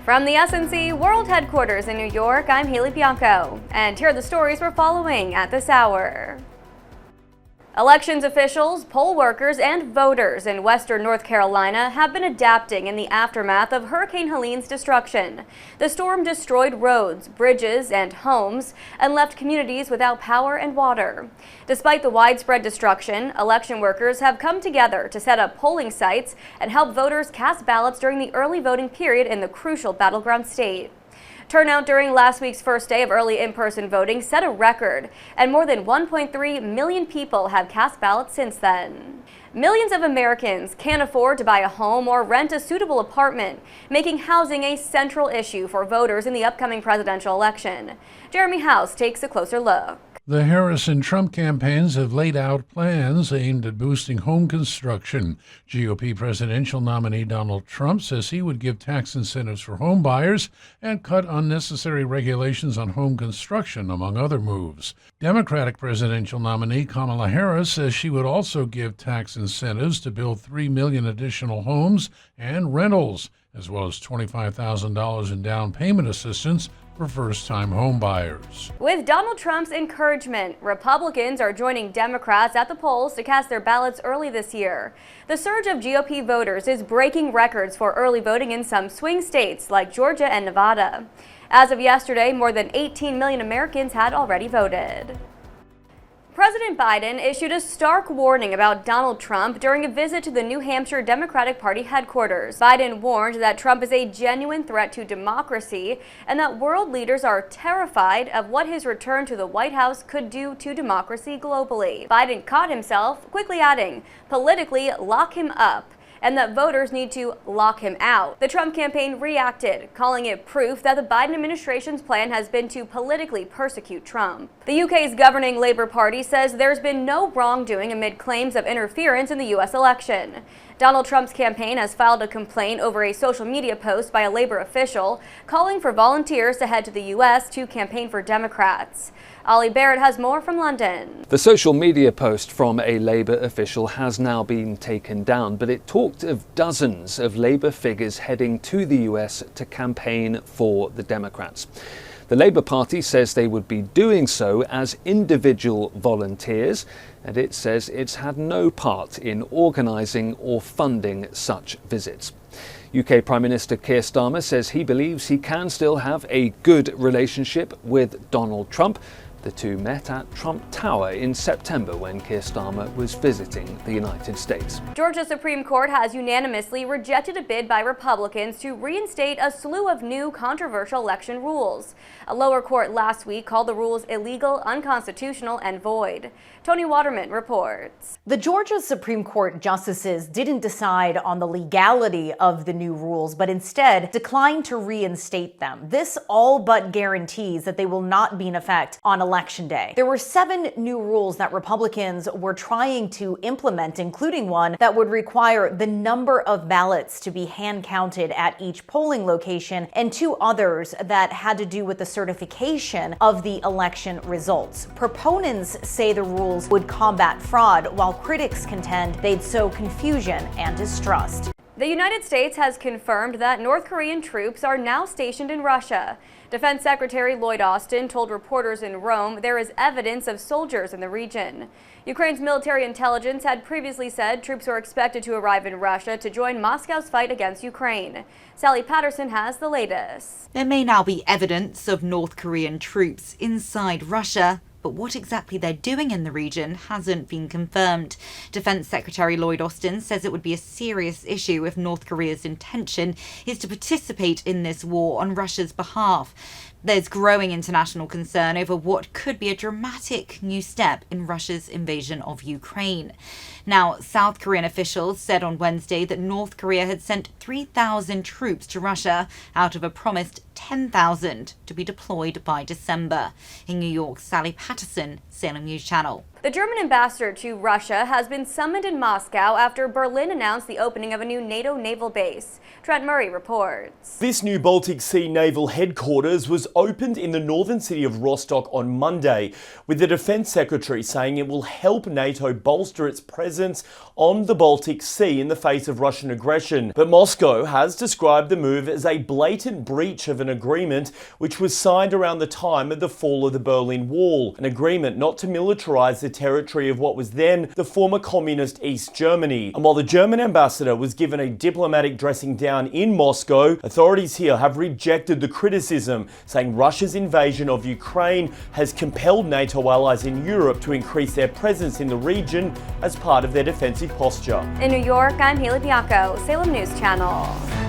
From the SNC World Headquarters in New York, I'm Bianco, and here are the stories we're following at this hour. Elections officials, poll workers, and voters in western North Carolina have been adapting in the aftermath of Hurricane Helene's destruction. The storm destroyed roads, bridges, and homes, and left communities without power and water. Despite the widespread destruction, election workers have come together to set up polling sites and help voters cast ballots during the early voting period in the crucial battleground state. Turnout during last week's first day of early in-person voting set a record, and more than 1.3 million people have cast ballots since then. Millions of Americans can't afford to buy a home or rent a suitable apartment, making housing a central issue for voters in the upcoming presidential election. Jeremy House takes a closer look. The Harris and Trump campaigns have laid out plans aimed at boosting home construction. GOP presidential nominee Donald Trump says he would give tax incentives for home buyers and cut unnecessary regulations on home construction, among other moves. Democratic presidential nominee Kamala Harris says she would also give tax incentives to build 3 million additional homes and rentals, as well as $25,000 in down payment assistance for first-time home buyers. With Donald Trump's encouragement, Republicans are joining Democrats at the polls to cast their ballots early this year. The surge of GOP voters is breaking records for early voting in some swing states like Georgia and Nevada. As of yesterday, more than 18 million Americans had already voted. President Biden issued a stark warning about Donald Trump during a visit to the New Hampshire Democratic Party headquarters. Biden warned that Trump is a genuine threat to democracy and that world leaders are terrified of what his return to the White House could do to democracy globally. Biden caught himself, quickly adding, "Politically, lock him up," and that voters need to lock him out. The Trump campaign reacted, calling it proof that the Biden administration's plan has been to politically persecute Trump. The UK's governing Labour Party says there's been no wrongdoing amid claims of interference in the US election. Donald Trump's campaign has filed a complaint over a social media post by a Labour official calling for volunteers to head to the US to campaign for Democrats. Ollie Barrett has more from London. The social media post from a Labour official has now been taken down, but it talked of dozens of Labour figures heading to the US to campaign for the Democrats. The Labour Party says they would be doing so as individual volunteers, and it says it's had no part in organising or funding such visits. UK Prime Minister Keir Starmer says he believes he can still have a good relationship with Donald Trump. The two met at Trump Tower in September when Keir Starmer was visiting the United States. Georgia's Supreme Court has unanimously rejected a bid by Republicans to reinstate a slew of new controversial election rules. A lower court last week called the rules illegal, unconstitutional, and void. Tony Waterman reports. The Georgia Supreme Court justices didn't decide on the legality of the new rules, but instead declined to reinstate them. This all but guarantees that they will not be in effect on Election Day. There were 7 new rules that Republicans were trying to implement, including one that would require the number of ballots to be hand counted at each polling location, and 2 others that had to do with the certification of the election results. Proponents say the rules would combat fraud, while critics contend they'd sow confusion and distrust. The United States has confirmed that North Korean troops are now stationed in Russia. Defense Secretary Lloyd Austin told reporters in Rome there is evidence of soldiers in the region. Ukraine's military intelligence had previously said troops were expected to arrive in Russia to join Moscow's fight against Ukraine. Sally Patterson has the latest. There may now be evidence of North Korean troops inside Russia, but what exactly they're doing in the region hasn't been confirmed. Defense Secretary Lloyd Austin says it would be a serious issue if North Korea's intention is to participate in this war on Russia's behalf. There's growing international concern over what could be a dramatic new step in Russia's invasion of Ukraine. Now, South Korean officials said on Wednesday that North Korea had sent 3,000 troops to Russia out of a promised 10,000 to be deployed by December. In New York, Sally Patterson, Salem News Channel. The German ambassador to Russia has been summoned in Moscow after Berlin announced the opening of a new NATO naval base. Trent Murray reports. This new Baltic Sea naval headquarters was opened in the northern city of Rostock on Monday, with the Defence Secretary saying it will help NATO bolster its presence on the Baltic Sea in the face of Russian aggression. But Moscow has described the move as a blatant breach of an agreement which was signed around the time of the fall of the Berlin Wall, an agreement not to militarise the territory of what was then the former communist East Germany. And while the German ambassador was given a diplomatic dressing down in Moscow, authorities here have rejected the criticism, saying Russia's invasion of Ukraine has compelled NATO allies in Europe to increase their presence in the region as part of their defensive posture. In New York, I'm Bianco, Salem News Channel.